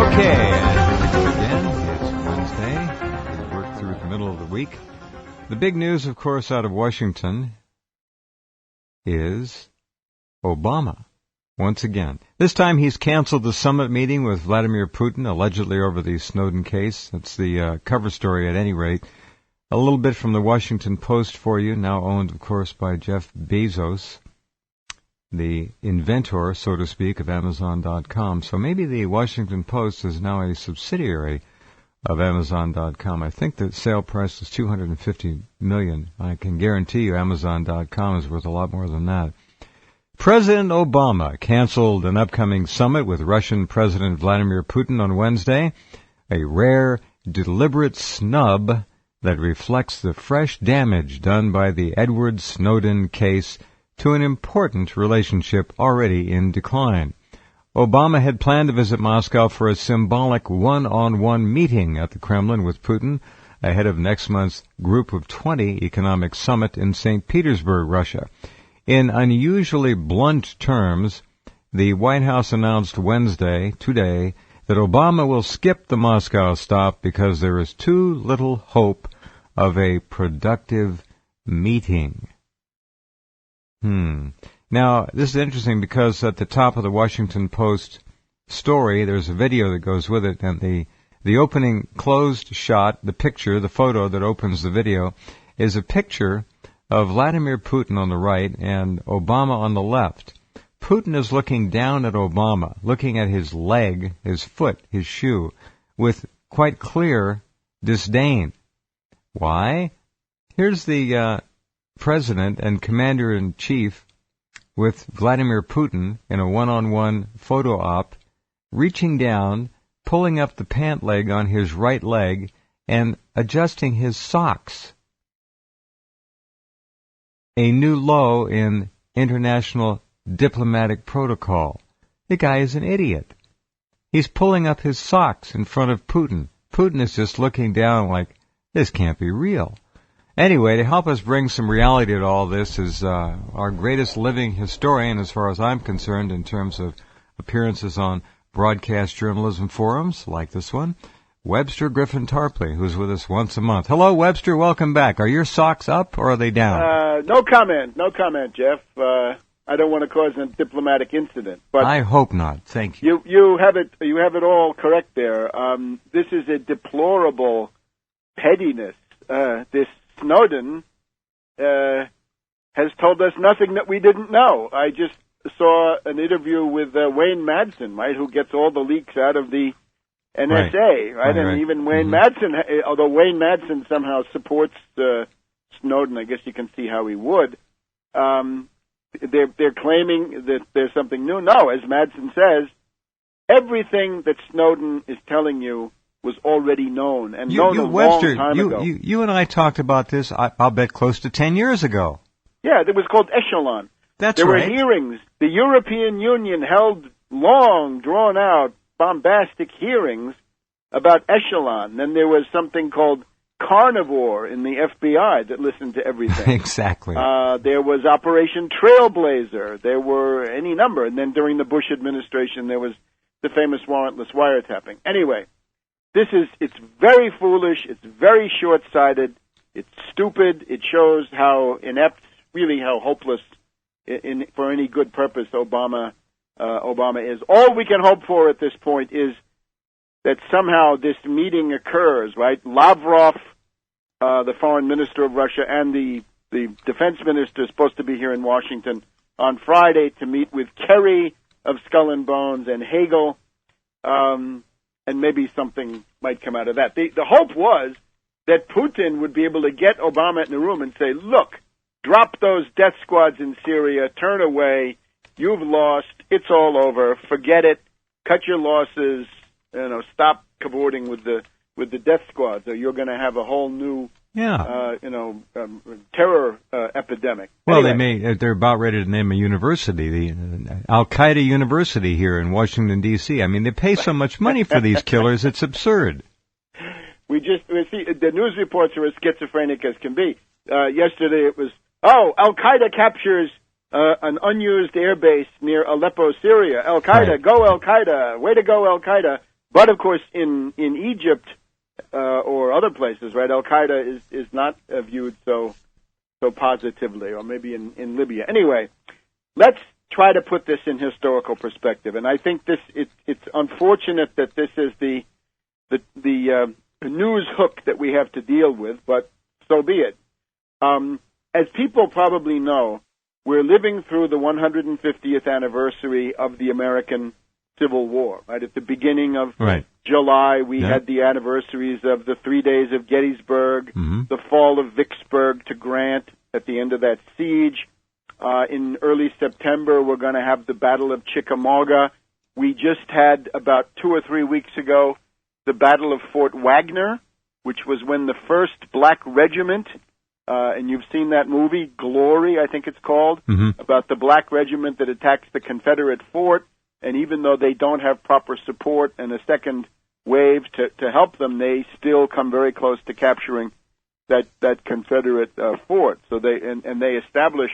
Okay, again, it's Wednesday. We work through the middle of the week. The big news, of course, out of Washington is Obama. Once again. This time he's canceled the summit meeting with Vladimir Putin, allegedly over the Snowden case. That's the cover story at any rate. A little bit from the Washington Post for you, now owned, of course, by Jeff Bezos, the inventor, so to speak, of Amazon.com. So maybe the Washington Post is now a subsidiary of Amazon.com. I think the sale price is $250 million. I can guarantee you Amazon.com is worth a lot more than that. President Obama canceled an upcoming summit with Russian President Vladimir Putin on Wednesday, a rare, deliberate snub that reflects the fresh damage done by the Edward Snowden case to an important relationship already in decline. Obama had planned to visit Moscow for a symbolic one-on-one meeting at the Kremlin with Putin ahead of next month's Group of 20 economic summit in St. Petersburg, Russia. In unusually blunt terms, the White House announced today, that Obama will skip the Moscow stop because there is too little hope of a productive meeting. Now, this is interesting because at the top of the Washington Post story, there's a video that goes with it, and the opening closed shot, the picture, the photo that opens the video, is a picture of Vladimir Putin on the right and Obama on the left. Putin is looking down at Obama, looking at his leg, his foot, his shoe, with quite clear disdain. Why? Here's the president and commander-in-chief with Vladimir Putin in a one-on-one photo op, reaching down, pulling up the pant leg on his right leg, and adjusting his socks. A new low in international diplomatic protocol. The guy is an idiot. He's pulling up his socks in front of Putin. Putin is just looking down like, this can't be real. Anyway, to help us bring some reality to all this is our greatest living historian, as far as I'm concerned, in terms of appearances on broadcast journalism forums like this one, Webster Griffin Tarpley, who's with us once a month. Hello, Webster. Welcome back. Are your socks up or are they down? No comment, Jeff. I don't want to cause a diplomatic incident, but I hope not. Thank you. You have it all correct there. This is a deplorable pettiness. This Snowden has told us nothing that we didn't know. I just saw an interview with Wayne Madsen, right, who gets all the leaks out of the NSA, right? And even Wayne Madsen, although Wayne Madsen somehow supports Snowden, I guess you can see how he would. They're claiming that there's something new. No, as Madsen says, everything that Snowden is telling you was already known, and known a Webster, long time ago. You and I talked about this, I'll bet, close to 10 years ago. Yeah, it was called Echelon. There were hearings. The European Union held long, drawn-out, bombastic hearings about Echelon. Then there was something called Carnivore in the FBI that listened to everything. Exactly. There was Operation Trailblazer. There were any number. And then during the Bush administration, there was the famous warrantless wiretapping. Anyway, it's very foolish. It's very short-sighted. It's stupid. It shows how inept, really how hopeless for any good purpose Obama is. All we can hope for at this point is that somehow this meeting occurs, right? Lavrov, the foreign minister of Russia, and the defense minister is supposed to be here in Washington on Friday to meet with Kerry of Skull and Bones and Hagel, and maybe something might come out of that. The hope was that Putin would be able to get Obama in the room and say, look, drop those death squads in Syria, turn away, you've lost, it's all over, forget it, cut your losses, stop cavorting with the death squads, or you're going to have a whole new, terror epidemic. Well, anyway. They're about ready to name a university, the Al-Qaeda University here in Washington, D.C. I mean, they pay so much money for these killers, it's absurd. We see the news reports are as schizophrenic as can be. Yesterday it was, Al-Qaeda captures an unused airbase near Aleppo, Syria. Al-Qaeda, Go Al-Qaeda, way to go Al-Qaeda. But of course, in Egypt or other places, right, Al Qaeda is not viewed so positively, or maybe in Libya. Anyway, let's try to put this in historical perspective. And I think it's unfortunate that this is the news hook that we have to deal with, but so be it. As people probably know, we're living through the 150th anniversary of the American Civil War, right? At the beginning of July, we had the anniversaries of the 3 days of Gettysburg, the fall of Vicksburg to Grant at the end of that siege. In early September, we're going to have the Battle of Chickamauga. We just had, about 2 or 3 weeks ago, the Battle of Fort Wagner, which was when the first black regiment, and you've seen that movie, Glory, I think it's called, about the black regiment that attacks the Confederate fort. And even though they don't have proper support and a second wave to help them, they still come very close to capturing that Confederate fort. So they establish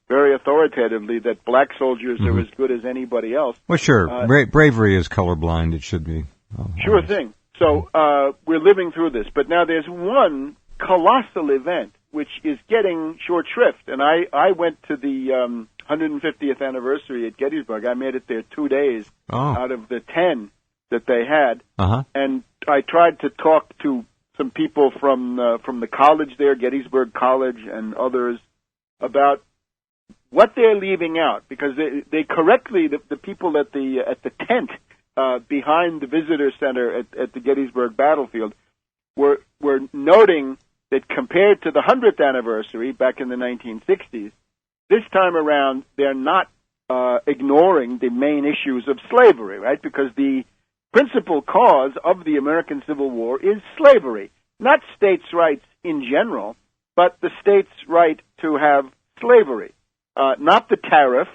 very authoritatively that black soldiers are as good as anybody else. Well, sure. Bravery is colorblind. It should be. Sure thing. So we're living through this. But now there's one colossal event which is getting short shrift. And I went to the 150th anniversary at Gettysburg. I made it there 2 days out of the 10 that they had. And I tried to talk to some people from the college there, Gettysburg College, and others, about what they're leaving out, because they correctly, the people at the tent behind the visitor center at the Gettysburg battlefield were noting that compared to the 100th anniversary back in the 1960s, this time around they're not ignoring the main issues of slavery, right? Because the principal cause of the American Civil War is slavery, not states' rights in general, but the states' right to have slavery. Not the tariff,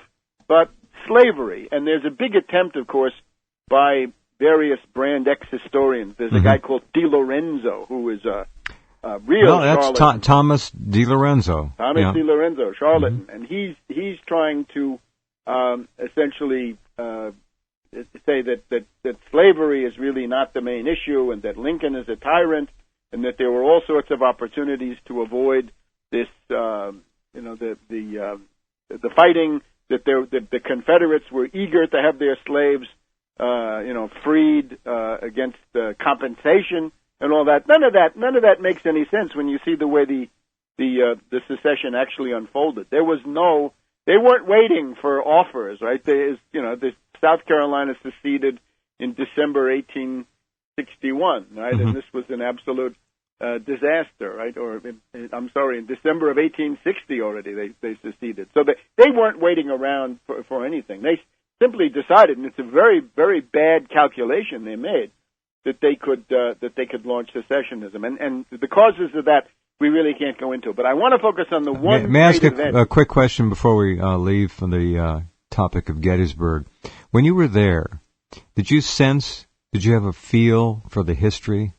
but slavery. And there's a big attempt, of course, by various Brand X historians. There's a guy called DiLorenzo, who is a real charlatan. That's Thomas DiLorenzo. DiLorenzo, charlatan. And he's trying to essentially say that slavery is really not the main issue, and that Lincoln is a tyrant, and that there were all sorts of opportunities to avoid this, the fighting, that the Confederates were eager to have their slaves, freed against compensation and all that. None of that makes any sense when you see the way the secession actually unfolded. They weren't waiting for offers, right? The South Carolina seceded in December 1861, right? And this was an absolute disaster, right? In December of 1860 already they seceded. So they weren't waiting around for anything. They simply decided, and it's a very, very bad calculation they made, that they could launch secessionism. And the causes of that we really can't go into. But I want to focus on the one. May I ask a quick question before we leave from the topic of Gettysburg? When you were there, did you have a feel for the history?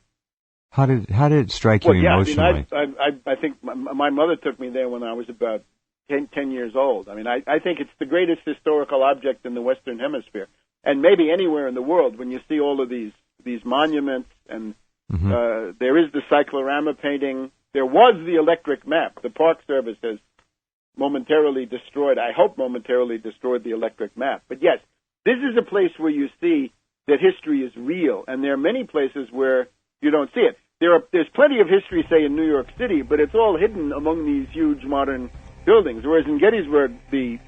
How did it strike you emotionally? I think my mother took me there when I was about 10 years old. I mean, I think it's the greatest historical object in the Western Hemisphere, and maybe anywhere in the world. When you see all of these monuments, and there is the cyclorama painting. There was the electric map. The Park Service has momentarily destroyed the electric map. But yes, this is a place where you see that history is real, and there are many places where you don't see it. There's plenty of history, say, in New York City, but it's all hidden among these huge modern buildings. Whereas in Gettysburg, the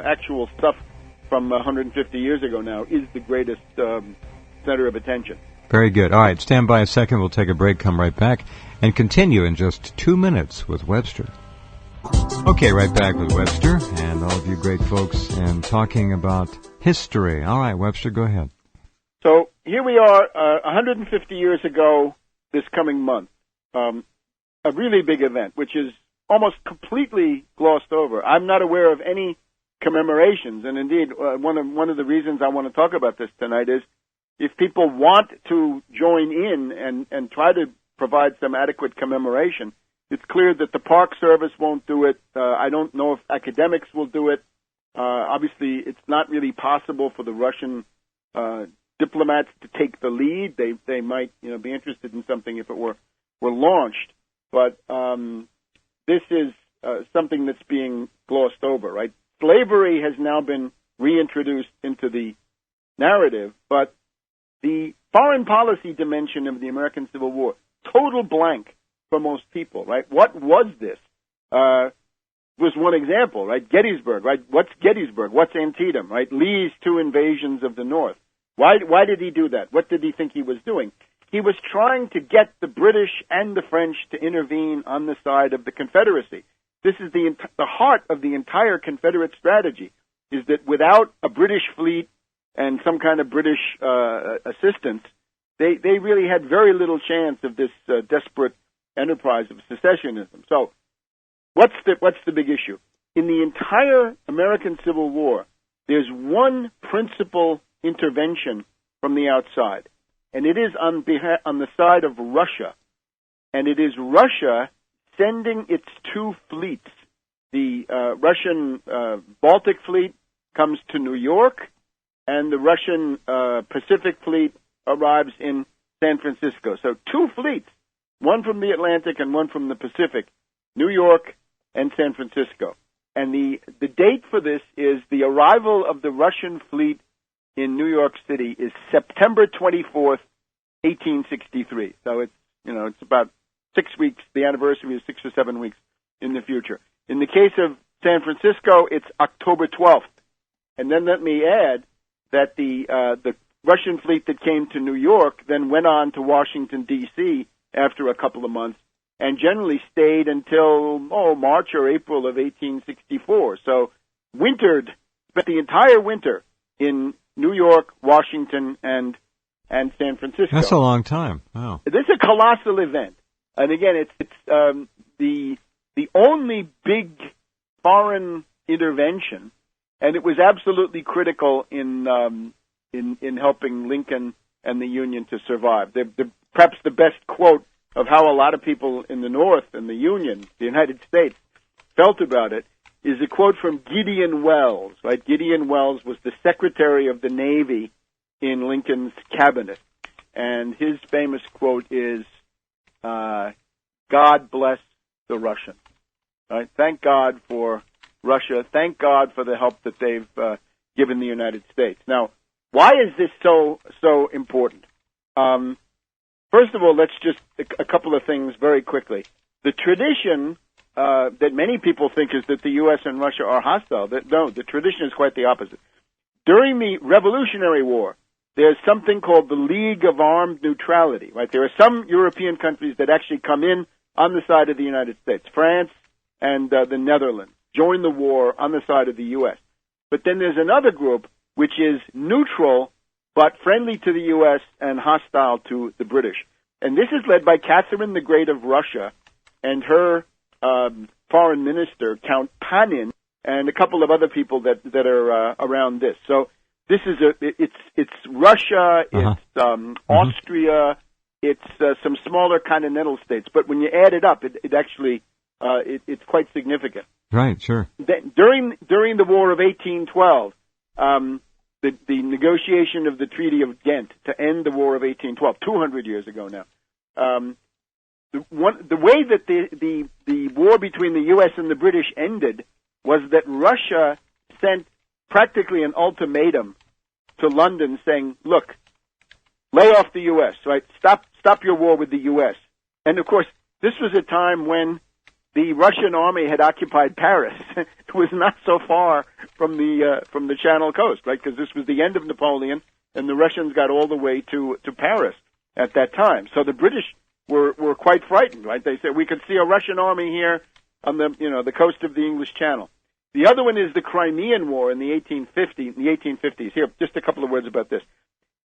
actual stuff from 150 years ago now is the greatest center of attention. Very good. All right, stand by a second. We'll take a break, come right back, and continue in just 2 minutes with Webster. Okay, right back with Webster and all of you great folks, and talking about history. All right, Webster, go ahead. So here we are, 150 years ago this coming month, a really big event, which is almost completely glossed over. I'm not aware of any commemorations, and indeed, one of the reasons I want to talk about this tonight is if people want to join in and try to provide some adequate commemoration, it's clear that the Park Service won't do it. I don't know if academics will do it. Obviously, it's not really possible for the Russian diplomats to take the lead. They might be interested in something if it were launched, but this is something that's being glossed over, right? Slavery has now been reintroduced into the narrative, but the foreign policy dimension of the American Civil War, total blank for most people, right? What was this? Was one example, right? Gettysburg, right? What's Gettysburg? What's Antietam, right? Lee's 2 invasions of the North. Why did he do that? What did he think he was doing? He was trying to get the British and the French to intervene on the side of the Confederacy. This is the heart of the entire Confederate strategy, is that without a British fleet and some kind of British assistance, they really had very little chance of this desperate enterprise of secessionism. So what's the big issue? In the entire American Civil War, there's one principal intervention from the outside, and it is on the side of Russia, and it is Russia sending its 2 fleets. The Russian Baltic Fleet comes to New York, and the Russian Pacific Fleet arrives in San Francisco. So 2 fleets, one from the Atlantic and one from the Pacific, New York and San Francisco. And the date for this is the arrival of the Russian fleet in New York City is September 24th, 1863. So it's about 6 weeks. The anniversary is 6 or 7 weeks in the future. In the case of San Francisco, it's October 12th. And then let me add that the Russian fleet that came to New York then went on to Washington, D.C. after a couple of months and generally stayed until March or April of 1864. So spent the entire winter in New York, Washington, and San Francisco. That's a long time. Wow. This is a colossal event. And again, it's the only big foreign intervention, and it was absolutely critical in helping Lincoln and the Union to survive. Perhaps the best quote of how a lot of people in the North and the Union, the United States, felt about it is a quote from Gideon Welles. Right? Gideon Welles was the Secretary of the Navy in Lincoln's cabinet, and his famous quote is, "God bless the Russians." Right? Thank God for Russia. Thank God for the help that they've given the United States. Now, why is this so important? First of all, let's just a couple of things very quickly. The tradition that many people think is that the U.S. and Russia are hostile. No, the tradition is quite the opposite. During the Revolutionary War, there's something called the League of Armed Neutrality. Right? There are some European countries that actually come in on the side of the United States. France and the Netherlands join the war on the side of the U.S. But then there's another group which is neutral but friendly to the U.S. and hostile to the British. And this is led by Catherine the Great of Russia and her foreign minister, Count Panin, and a couple of other people that are around this. So this is it's Russia, it's Austria, it's some smaller continental states. But when you add it up, it actually it's quite significant. Right, sure. During the War of 1812, the negotiation of the Treaty of Ghent to end the War of 1812, 200 years ago now. The way that the war between the U.S. and the British ended was that Russia sent practically an ultimatum to London saying, "Look, lay off the U.S. Right? Stop your war with the U.S." And of course, this was a time when the Russian army had occupied Paris. It was not so far from the Channel Coast, right? Because this was the end of Napoleon, and the Russians got all the way to Paris at that time. So the British were quite frightened, right? They said we could see a Russian army here on the coast of the English Channel. The other one is the Crimean War in the 1850s. Here, just a couple of words about this.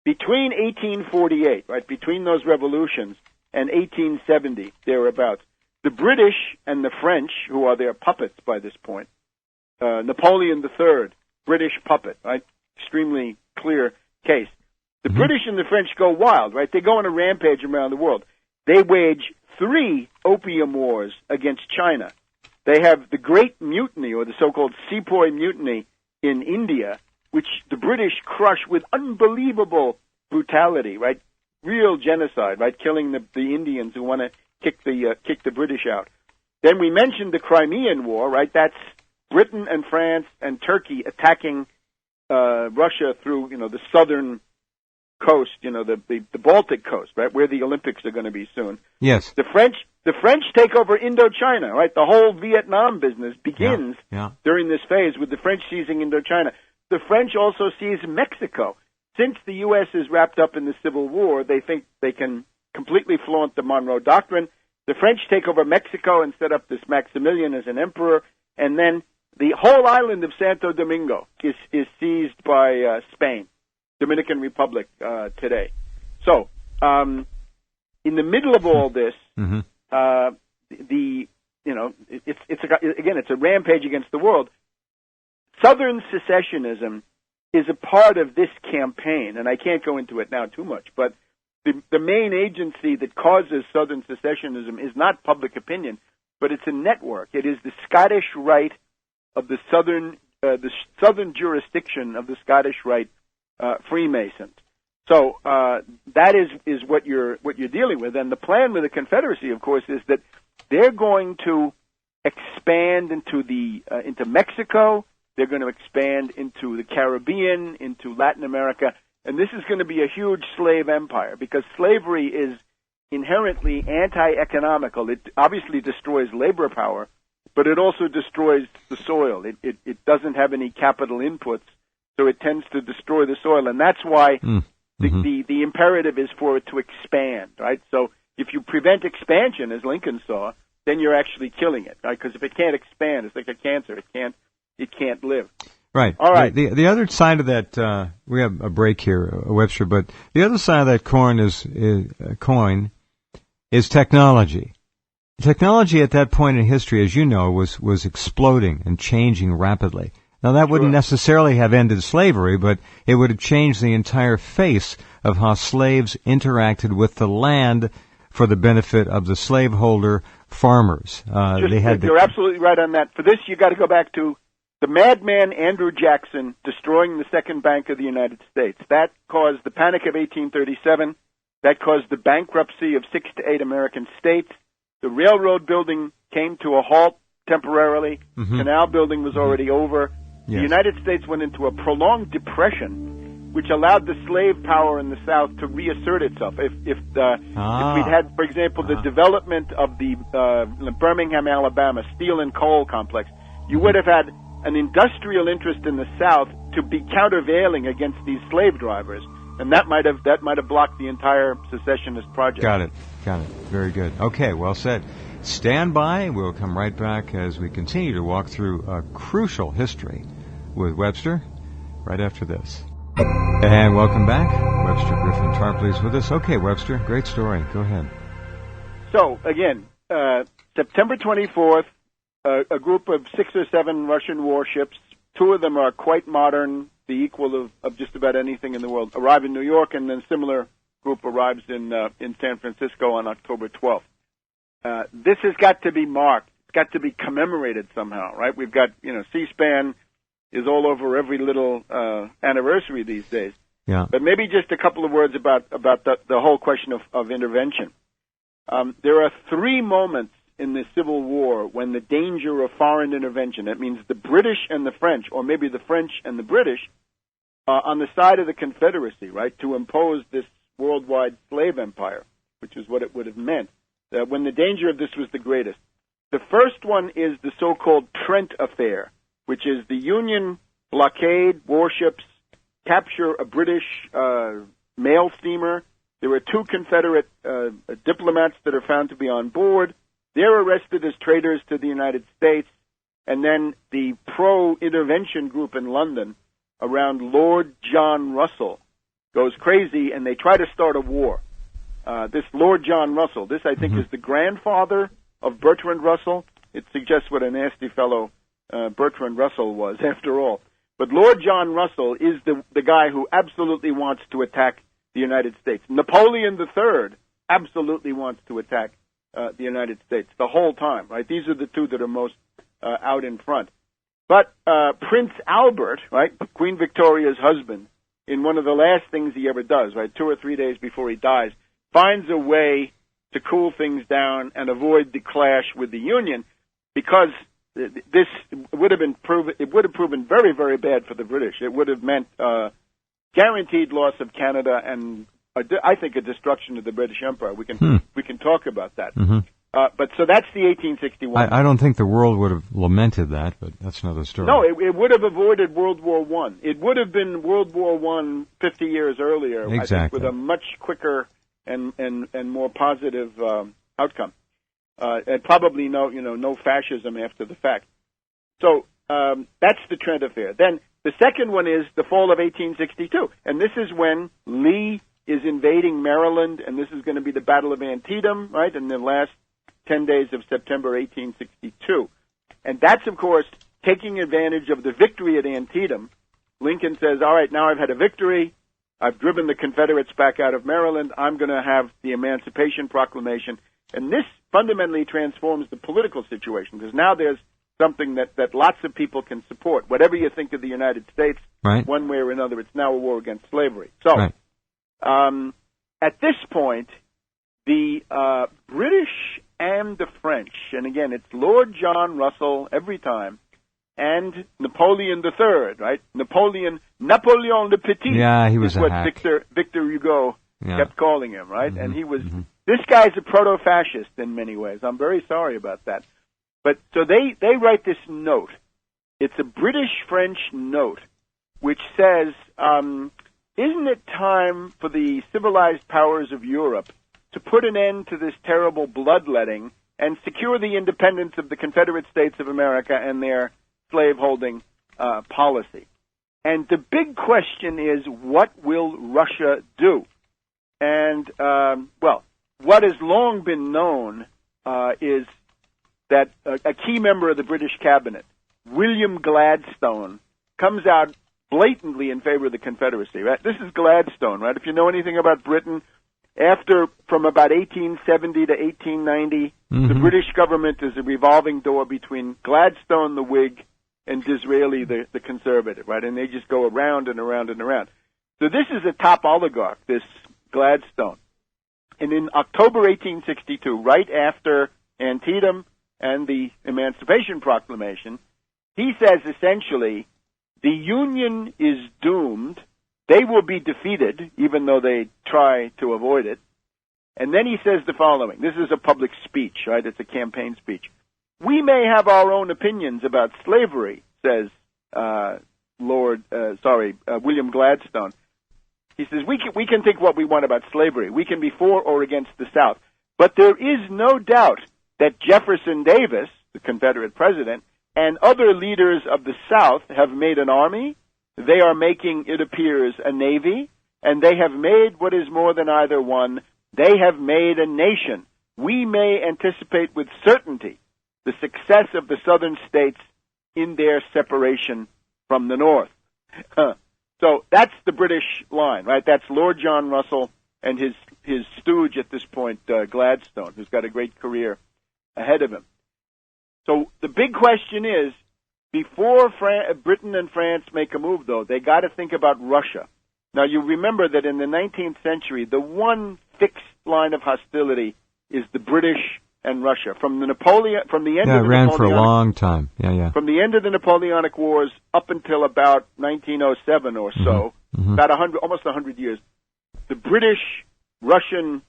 Between 1848, right, between those revolutions, and 1870, thereabouts, the British and the French, who are their puppets by this point, Napoleon III, British puppet, right? Extremely clear case. The British and the French go wild, right? They go on a rampage around the world. They wage 3 opium wars against China. They have the Great Mutiny, or the so-called Sepoy Mutiny in India, which the British crush with unbelievable brutality, right? Real genocide, right? Killing the Indians who want to kick the British out. Then we mentioned the Crimean War, right? That's Britain and France and Turkey attacking Russia through, the southern coast, the Baltic coast, right, where the Olympics are going to be soon. Yes. The French take over Indochina, right? The whole Vietnam business begins during this phase with the French seizing Indochina. The French also seize Mexico. Since the U.S. is wrapped up in the Civil War, they think they can completely flaunt the Monroe Doctrine. The French take over Mexico and set up this Maximilian as an emperor, and then the whole island of Santo Domingo is seized by Spain, Dominican Republic today. So, in the middle of all this, it's a rampage against the world. Southern secessionism is a part of this campaign, and I can't go into it now too much, but the main agency that causes Southern secessionism is not public opinion, but it's a network. It is the Scottish Rite of the southern jurisdiction of the Scottish Rite Freemasons. So that is what you're dealing with, and the plan with the Confederacy, of course, is that they're going to expand into Mexico. They're going to expand into the Caribbean, into Latin America, and this is going to be a huge slave empire because slavery is inherently anti-economical. It obviously destroys labor power, but it also destroys the soil. It doesn't have any capital inputs, so it tends to destroy the soil, and that's why the imperative is for it to expand, right? So if you prevent expansion, as Lincoln saw, then you're actually killing it, right? Because if it can't expand, it's like a cancer. It can't live. Right. All right. The other side of that, we have a break here, Webster, but the other side of that coin is technology. Technology at that point in history, as you know, was exploding and changing rapidly. Now, that wouldn't necessarily have ended slavery, but it would have changed the entire face of how slaves interacted with the land for the benefit of the slaveholder farmers. You're absolutely right on that. For this, you got to go back to the madman Andrew Jackson destroying the Second Bank of the United States. That caused the Panic of 1837. That caused the bankruptcy of 6 to 8 American states. The railroad building came to a halt temporarily. Canal building was already over. Yes. The United States went into a prolonged depression, which allowed the slave power in the South to reassert itself. If we'd had, for example, the development of the Birmingham, Alabama steel and coal complex, you would have had an industrial interest in the South to be countervailing against these slave drivers, and that might have blocked the entire secessionist project. Got it. Very good. Okay, well said. Stand by. We'll come right back as we continue to walk through a crucial history with Webster right after this. And welcome back. Webster Griffin Tarpley is with us. Okay, Webster, great story. Go ahead. So, again, September 24th, a group of 6 or 7 Russian warships, 2 of them are quite modern, the equal of just about anything in the world, arrive in New York, and then a similar group arrives in San Francisco on October 12th. This has got to be marked. It's got to be commemorated somehow, right? We've got, C-SPAN is all over every little anniversary these days. Yeah. But maybe just a couple of words about the whole question of intervention. There are 3 moments in the Civil War when the danger of foreign intervention, that means the British and the French, or maybe the French and the British, on the side of the Confederacy, right, to impose this worldwide slave empire, which is what it would have meant, when the danger of this was the greatest. The first one is the so-called Trent Affair, which is the Union blockade warships capture a British mail steamer. There were 2 Confederate diplomats that are found to be on board. They're arrested as traitors to the United States, and then the pro-intervention group in London around Lord John Russell goes crazy, and they try to start a war. This Lord John Russell, this I think is the grandfather of Bertrand Russell. It suggests what a nasty fellow Bertrand Russell was, after all. But Lord John Russell is the guy who absolutely wants to attack the United States. Napoleon III absolutely wants to attack the United States the whole time, right? These are the 2 that are most out in front. But Prince Albert, right, Queen Victoria's husband, in one of the last things he ever does, right, 2 or 3 days before he dies, finds a way to cool things down and avoid the clash with the Union, because this would have proven very, very bad for the British. It would have meant guaranteed loss of Canada and I think a destruction of the British Empire. We can talk about that. Mm-hmm. But so that's the 1861. I don't think the world would have lamented that, but that's another story. No, it would have avoided World War I. It would have been World War I 50 years earlier, exactly. I think, with a much quicker and more positive outcome. And probably no fascism after the fact. So that's the Trent affair. Then the second one is the fall of 1862, and this is when Lee is invading Maryland, and this is going to be the Battle of Antietam, right, in the last 10 days of September 1862. And that's, of course, taking advantage of the victory at Antietam. Lincoln says, all right, now I've had a victory. I've driven the Confederates back out of Maryland. I'm going to have the Emancipation Proclamation. And this fundamentally transforms the political situation, because now there's something that lots of people can support. Whatever you think of the United States, right, one way or another, it's now a war against slavery. So right. At this point, the British and the French, and again, it's Lord John Russell every time, and Napoleon III, right? Napoleon le Petit. Yeah, he was is what a hack. Victor Hugo kept calling him, right? Mm-hmm. And he was, this guy's a proto-fascist in many ways. I'm very sorry about that. But so they write this note. It's a British-French note, which says, isn't it time for the civilized powers of Europe to put an end to this terrible bloodletting and secure the independence of the Confederate States of America and their slaveholding policy? And the big question is, what will Russia do? And, what has long been known is that a key member of the British cabinet, William Gladstone, comes out blatantly in favor of the Confederacy. Right? This is Gladstone, right? If you know anything about Britain, from about 1870 to 1890, the British government is a revolving door between Gladstone, the Whig, and Disraeli, the conservative, right? And they just go around and around and around. So this is a top oligarch, this Gladstone. And in October 1862, right after Antietam and the Emancipation Proclamation, he says essentially, the Union is doomed. They will be defeated, even though they try to avoid it. And then he says the following. This is a public speech, right? It's a campaign speech. We may have our own opinions about slavery, says William Gladstone. He says, we can think what we want about slavery. We can be for or against the South. But there is no doubt that Jefferson Davis, the Confederate president, and other leaders of the South have made an army. They are making, it appears, a navy, and they have made what is more than either one. They have made a nation. We may anticipate with certainty the success of the southern states in their separation from the North. So that's the British line, right? That's Lord John Russell and his stooge at this point, Gladstone, who's got a great career ahead of him. So the big question is, before Britain and France make a move, though, they got to think about Russia. Now, you remember that in the 19th century, the one fixed line of hostility is the British and Russia. From the end of the ran for a long time. From the end of the Napoleonic Wars up until about 1907 or so, about almost 100 years, the British-Russian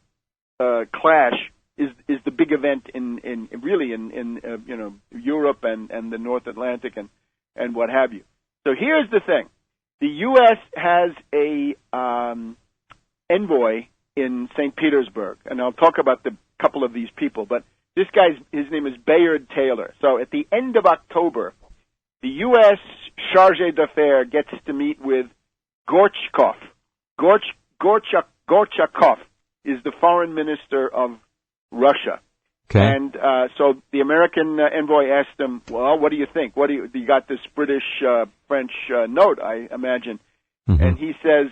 clash is the big event in Europe and the North Atlantic and what have you. So here's the thing: the U.S. has a envoy in St. Petersburg, and I'll talk about the couple of these people. But his name is Bayard Taylor. So at the end of October, the U.S. chargé d'affaires gets to meet with Gorchakov. Gorchakov is the foreign minister of Russia. Okay. And so the American envoy asked him, well, what do you think? You got this British-French note, I imagine. And he says,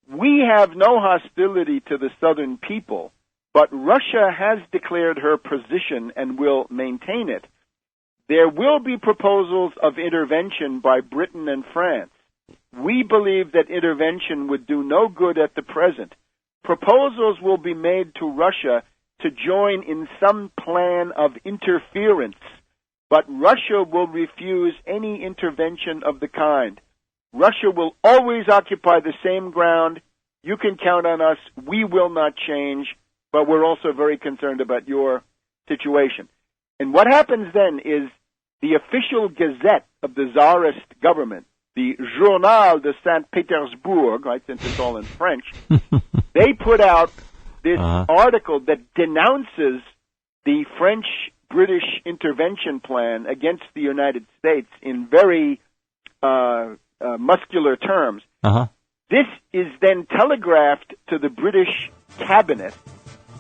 we have no hostility to the southern people, but Russia has declared her position and will maintain it. There will be proposals of intervention by Britain and France. We believe that intervention would do no good at the present. Proposals will be made to Russia to join in some plan of interference, but Russia will refuse any intervention of the kind. Russia will always occupy the same ground. You can count on us. We will not change, but we're also very concerned about your situation. And what happens then is the official gazette of the Tsarist government, the Journal de Saint Petersburg, right, since it's all in French, they put out this article that denounces the French-British intervention plan against the United States in very muscular terms. This is then telegraphed to the British cabinet,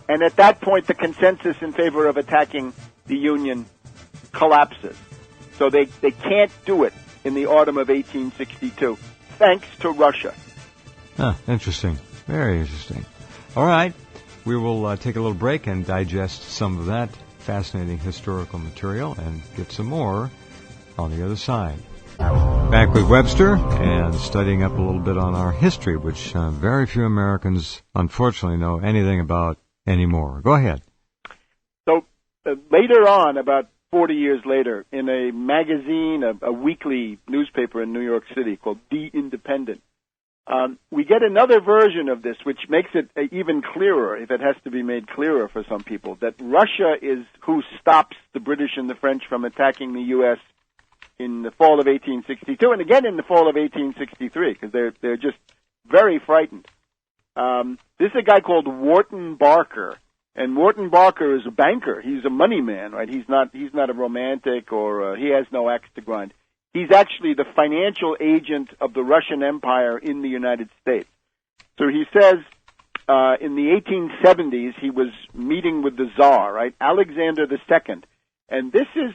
and at that point the consensus in favor of attacking the Union collapses. So they can't do it in the autumn of 1862, thanks to Russia. Interesting. Very interesting. All right. We will take a little break and digest some of that fascinating historical material and get some more on the other side. Back with Webster and studying up a little bit on our history, which very few Americans, unfortunately, know anything about anymore. Go ahead. So later on, about 40 years later, in a magazine, a weekly newspaper in New York City called The Independent, we get another version of this, which makes it even clearer, if it has to be made clearer for some people, that Russia is who stops the British and the French from attacking the U.S. in the fall of 1862, and again in the fall of 1863, because they're just very frightened. This is a guy called Wharton Barker, and Wharton Barker is a banker. He's a money man, right? He's not a romantic, or he has no axe to grind. He's actually the financial agent of the Russian Empire in the United States. So he says in the 1870s he was meeting with the Tsar, right, Alexander II, and this is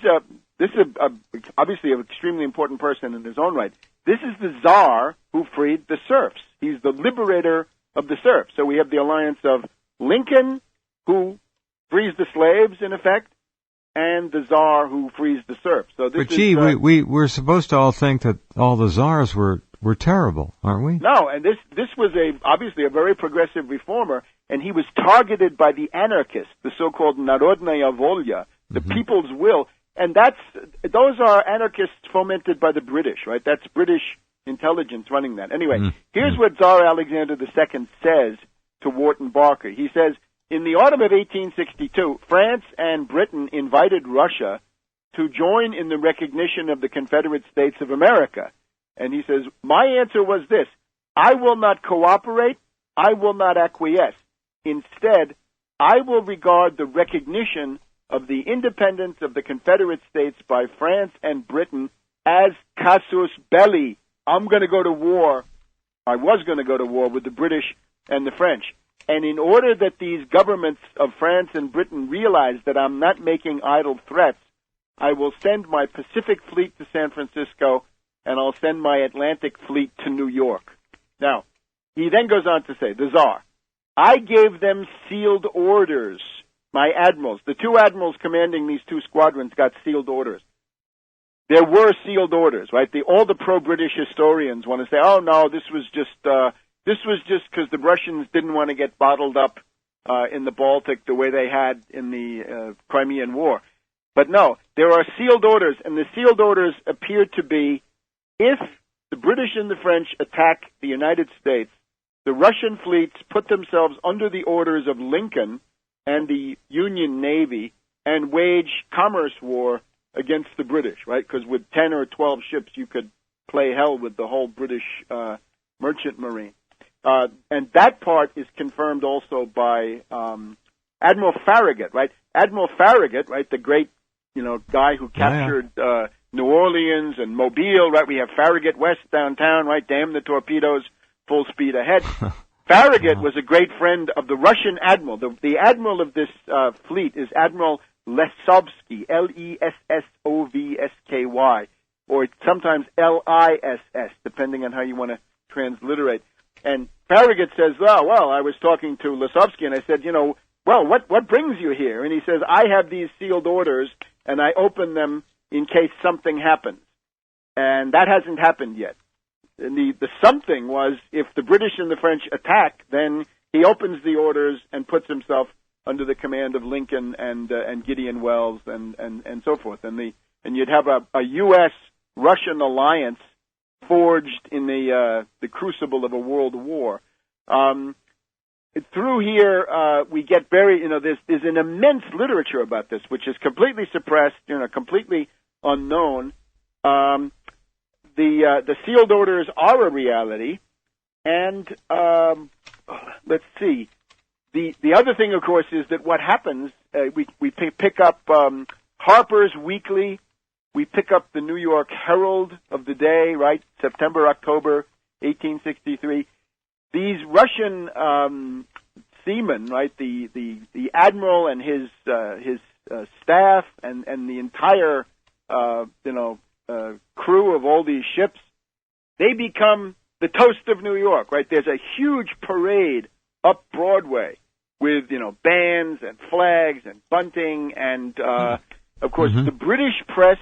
obviously an extremely important person in his own right. This is the Tsar who freed the serfs. He's the liberator of the serfs. So we have the alliance of Lincoln, who frees the slaves, in effect, and the Tsar who frees the serfs. So this we're supposed to all think that all the Tsars were terrible, aren't we? No, and this was obviously a very progressive reformer, and he was targeted by the anarchists, the so-called Narodnaya Volya, the people's will, and those are anarchists fomented by the British, right? That's British intelligence running that. Anyway, here's what Tsar Alexander II says to Wharton Barker. He says, in the autumn of 1862, France and Britain invited Russia to join in the recognition of the Confederate States of America. And he says, my answer was this: I will not cooperate, I will not acquiesce. Instead, I will regard the recognition of the independence of the Confederate States by France and Britain as casus belli. I'm going to go to war. I was going to go to war with the British and the French. And in order that these governments of France and Britain realize that I'm not making idle threats, I will send my Pacific Fleet to San Francisco, and I'll send my Atlantic Fleet to New York. Now, he then goes on to say, the Tsar, I gave them sealed orders. My admirals, the two admirals commanding these two squadrons, got sealed orders. There were sealed orders, right? All the pro-British historians want to say, oh, no, this was just because the Russians didn't want to get bottled up in the Baltic the way they had in the Crimean War. But no, there are sealed orders, and the sealed orders appear to be, if the British and the French attack the United States, the Russian fleets put themselves under the orders of Lincoln and the Union Navy and wage commerce war against the British, right? Because with 10 or 12 ships, you could play hell with the whole British merchant marine. And that part is confirmed also by Admiral Farragut, right? Admiral Farragut, right, the great, guy who captured New Orleans and Mobile, right? We have Farragut West downtown, right? Damn the torpedoes, full speed ahead. Farragut was a great friend of the Russian admiral. The admiral of this fleet is Admiral Lesovsky, Lessovsky, or sometimes Liss, depending on how you want to transliterate. And Farragut says, well, I was talking to Lesovsky, and I said, what brings you here? And he says, I have these sealed orders, and I open them in case something happens. And that hasn't happened yet. the something was if the British and the French attack, then he opens the orders and puts himself under the command of Lincoln and Gideon Welles and so forth, and you'd have a U.S. Russian alliance forged in the crucible of a world war. Through here, we get very, there's an immense literature about this, which is completely suppressed, completely unknown. The sealed orders are a reality, and let's see. The other thing, of course, is that what happens, we pick up Harper's Weekly, we pick up the New York Herald of the day, right, September, October, 1863. These Russian seamen, right, the admiral and his staff and the entire crew of all these ships, they become the toast of New York, right? There's a huge parade up Broadway with bands and flags and bunting, and of course the British press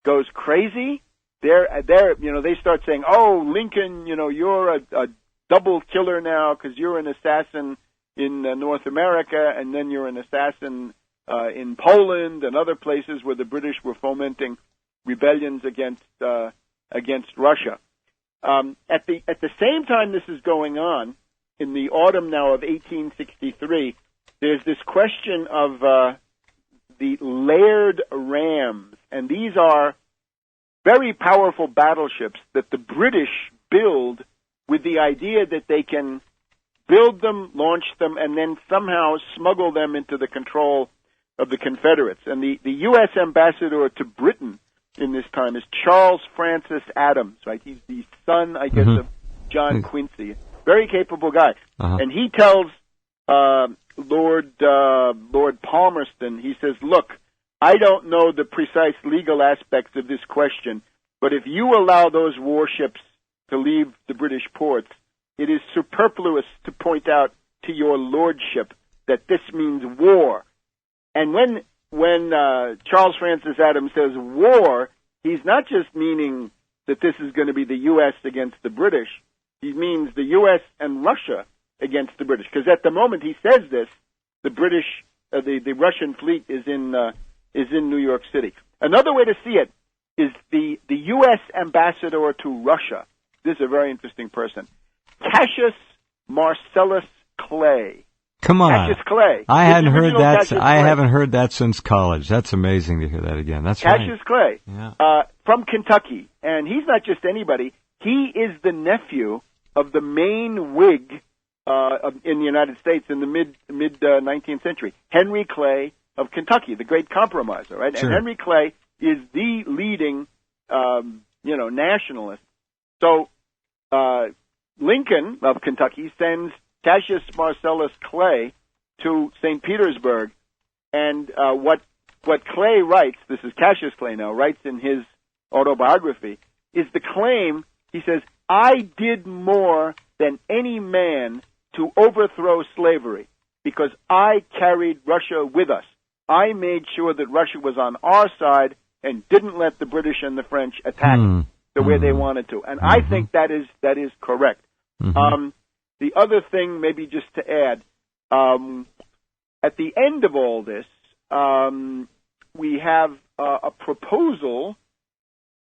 goes crazy. They start saying, "Oh, Lincoln, you're a double killer now because you're an assassin in North America, and then you're an assassin in Poland and other places where the British were fomenting rebellions against Russia." At the same time this is going on, in the autumn now of 1863, there's this question of the Laird rams, and these are very powerful battleships that the British build with the idea that they can build them, launch them, and then somehow smuggle them into the control of the Confederates. And the U.S. ambassador to Britain in this time is Charles Francis Adams, right? He's the son, I guess, of John Quincy. Very capable guy. And he tells Lord Palmerston, he says, "Look, I don't know the precise legal aspects of this question, but if you allow those warships to leave the British ports, it is superfluous to point out to your lordship that this means war." And when Charles Francis Adams says war, he's not just meaning that this is going to be the U.S. against the British. He means the U.S. and Russia against the British. Because at the moment he says this, the Russian fleet is in New York City. Another way to see it is the U.S. ambassador to Russia. This is a very interesting person. Cassius Marcellus Clay. Come on. Cassius Clay. I haven't heard that. I haven't heard that since college. That's amazing to hear that again. That's Cassius right. Clay. Yeah. From Kentucky. And he's not just anybody. He is the nephew of the main Whig in the United States in the mid 19th century, Henry Clay of Kentucky, the great compromiser, right? Sure. And Henry Clay is the leading, nationalist. So Lincoln of Kentucky sends Cassius Marcellus Clay to St. Petersburg, and what Clay writes, this is Cassius Clay now, writes in his autobiography, is the claim, he says, "I did more than any man to overthrow slavery because I carried Russia with us. I made sure that Russia was on our side and didn't let the British and the French attack the way they wanted to." And I think that is correct. The other thing, maybe just to add, at the end of all this, we have a proposal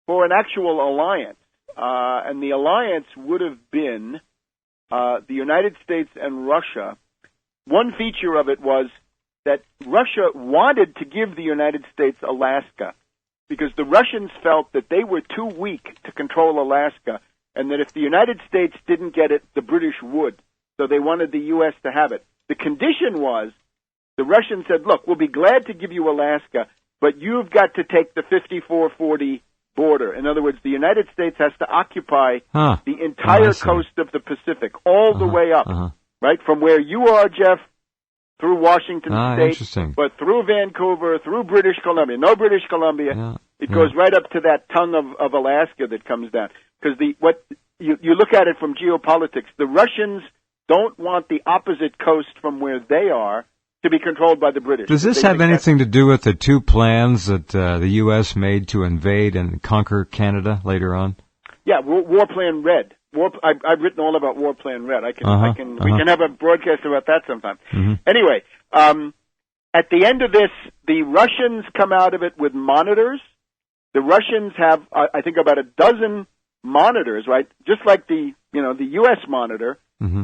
for an actual alliance. And the alliance would have been the United States and Russia. One feature of it was that Russia wanted to give the United States Alaska because the Russians felt that they were too weak to control Alaska, and that if the United States didn't get it, the British would. So they wanted the U.S. to have it. The condition was the Russians said, "Look, we'll be glad to give you Alaska, but you've got to take the 5440 border." In other words, the United States has to occupy the entire coast of the Pacific, all the way up, right? From where you are, Jeff, through Washington State, but through Vancouver, through British Columbia. No British Columbia. It goes right up to that tongue of Alaska that comes down. Because you look at it from geopolitics, the Russians don't want the opposite coast from where they are to be controlled by the British. Does this have anything to do with the two plans that the U.S. made to invade and conquer Canada later on? Yeah, War Plan Red. I've written all about War Plan Red. We can have a broadcast about that sometime. Mm-hmm. Anyway, at the end of this, the Russians come out of it with monitors. The Russians have, I think, about a dozen monitors, right? Just like the U.S. monitor. Mm-hmm.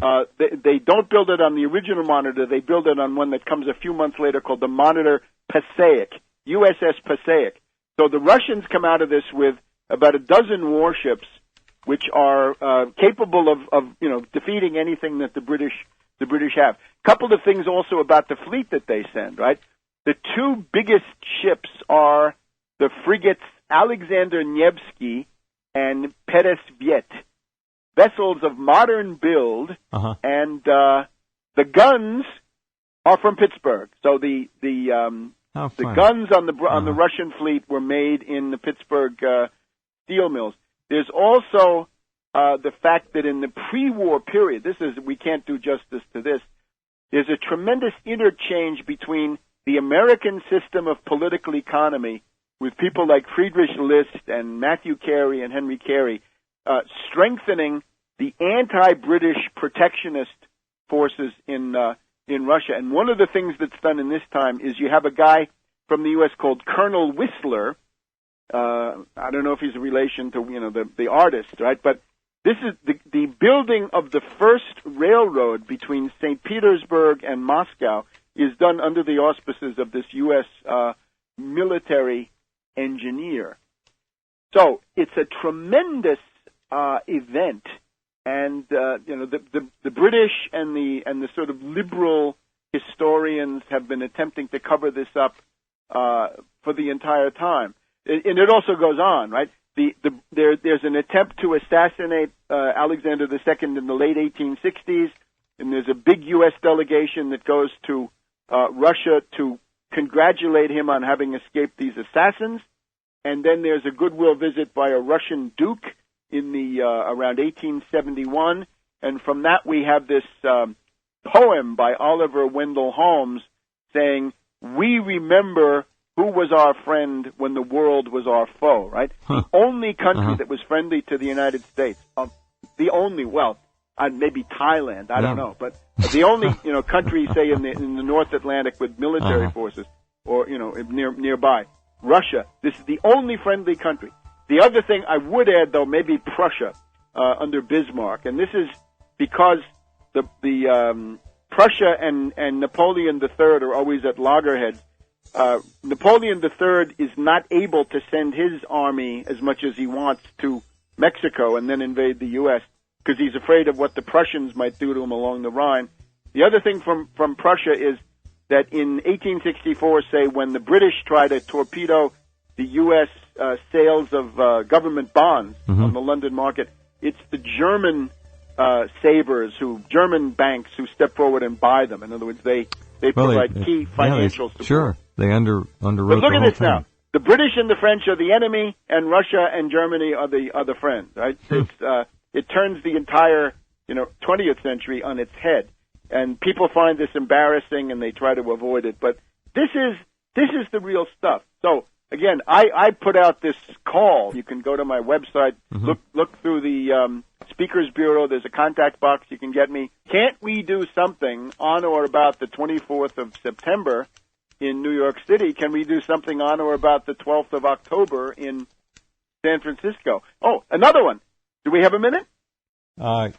They don't build it on the original monitor. They build it on one that comes a few months later called the Monitor Passaic, USS Passaic. So the Russians come out of this with about a dozen warships, which are capable of defeating anything that the British have. Couple of things also about the fleet that they send, right? The two biggest ships are the frigates Alexander Nevsky and Peresviet, vessels of modern build, and the guns are from Pittsburgh. So the guns on the Russian fleet were made in the Pittsburgh steel mills. There's also the fact that in the pre-war period, we can't do justice to this. There's a tremendous interchange between the American system of political economy with people like Friedrich List and Matthew Carey and Henry Carey, strengthening the anti-British protectionist forces in Russia. And one of the things that's done in this time is you have a guy from the U.S. called Colonel Whistler. I don't know if he's a relation to the artist, right? But this is the building of the first railroad between St. Petersburg and Moscow is done under the auspices of this U.S. Military engineer. So it's a tremendous event, and the British and the sort of liberal historians have been attempting to cover this up for the entire time, and it also goes on, right? There's an attempt to assassinate Alexander II in the late 1860s, and there's a big U.S. delegation that goes to Russia to congratulate him on having escaped these assassins. And then there's a goodwill visit by a Russian duke in the around 1871, and from that we have this poem by Oliver Wendell Holmes saying, "We remember who was our friend when the world was our foe," right? The only country that was friendly to the United States, the only, maybe Thailand, I don't know, but the only, country, say, in the North Atlantic with military forces, or, nearby. Russia. This is the only friendly country. The other thing I would add, though, maybe Prussia, under Bismarck, and this is because the Prussia and Napoleon III are always at loggerheads. Napoleon III is not able to send his army as much as he wants to Mexico and then invade the U.S. because he's afraid of what the Prussians might do to him along the Rhine. The other thing from Prussia is that in 1864, say, when the British try to torpedo the U.S. Sales of government bonds on the London market, it's the German German banks who step forward and buy them. In other words, they provide key financial support. Sure, they underwrote but look the at whole this thing. now. The British and the French are the enemy, and Russia and Germany are the friends. Right? It turns the entire 20th century on its head, and people find this embarrassing and they try to avoid it. But this is the real stuff. So again, I put out this call. You can go to my website, look through the Speakers Bureau. There's a contact box. You can get me. Can't we do something on or about the 24th of September in New York City? Can we do something on or about the 12th of October in San Francisco? Oh, another one. Do we have a minute?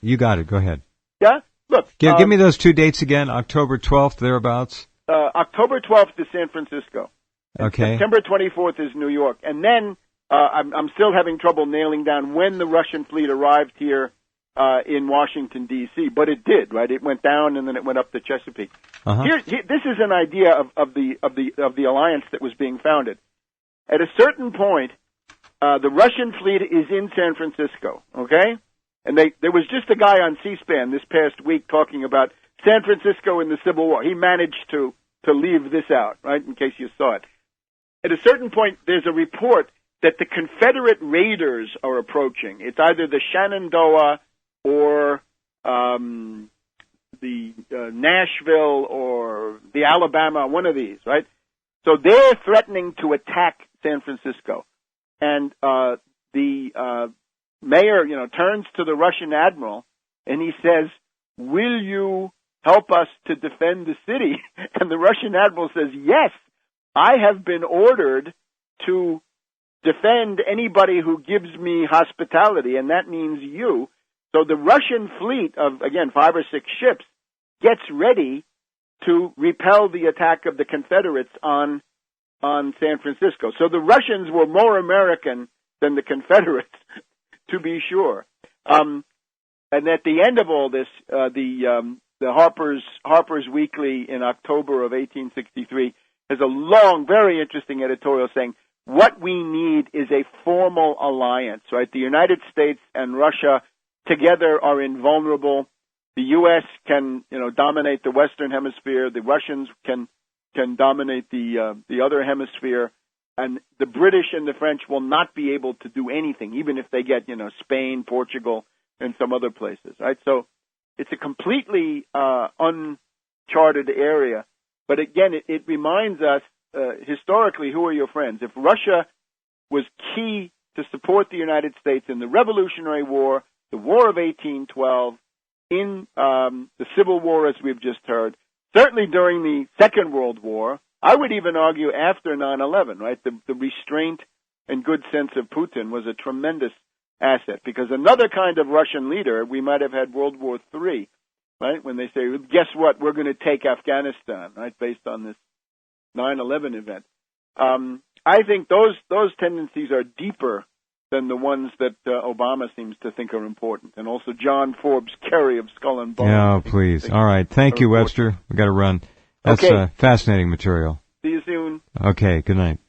You got it. Go ahead. Yeah? Look. Give me those two dates again. October 12th, thereabouts. October 12th is San Francisco. Okay. September 24th is New York. And then I'm still having trouble nailing down when the Russian fleet arrived here in Washington, D.C. But it did, right? It went down and then it went up the Chesapeake. Here, this is an idea of the alliance that was being founded. At a certain point, the Russian fleet is in San Francisco, okay? And there was just a guy on C-SPAN this past week talking about San Francisco in the Civil War. He managed to leave this out, right, in case you saw it. At a certain point, there's a report that the Confederate raiders are approaching. It's either the Shenandoah or the Nashville or the Alabama, one of these, right? So they're threatening to attack San Francisco. And the mayor, turns to the Russian admiral and he says, "Will you help us to defend the city?" And the Russian admiral says, "Yes, I have been ordered to defend anybody who gives me hospitality, and that means you." So the Russian fleet of, again, 5 or 6 ships gets ready to repel the attack of the Confederates on San Francisco. So the Russians were more American than the Confederates, to be sure. And at the end of all this, the Harper's Weekly in October of 1863 has a long, very interesting editorial saying, what we need is a formal alliance, right? The United States and Russia together are invulnerable. The U.S. can, dominate the Western Hemisphere. The Russians can dominate the other hemisphere. And the British and the French will not be able to do anything, even if they get, Spain, Portugal, and some other places, right? So it's a completely uncharted area. But again, it reminds us, historically, who are your friends? If Russia was key to support the United States in the Revolutionary War, the War of 1812, in the Civil War, as we've just heard, certainly during the Second World War, I would even argue after 9/11, right? The restraint and good sense of Putin was a tremendous asset, because another kind of Russian leader, we might have had World War III, right? When they say, guess what, we're going to take Afghanistan, right, based on this 9/11 event. I think those tendencies are deeper than the ones that Obama seems to think are important, and also John Forbes Kerry of Skull and Bones. Yeah, please. All right. Thank you, Webster. We got to run. That's okay. Fascinating material. See you soon. Okay. Good night.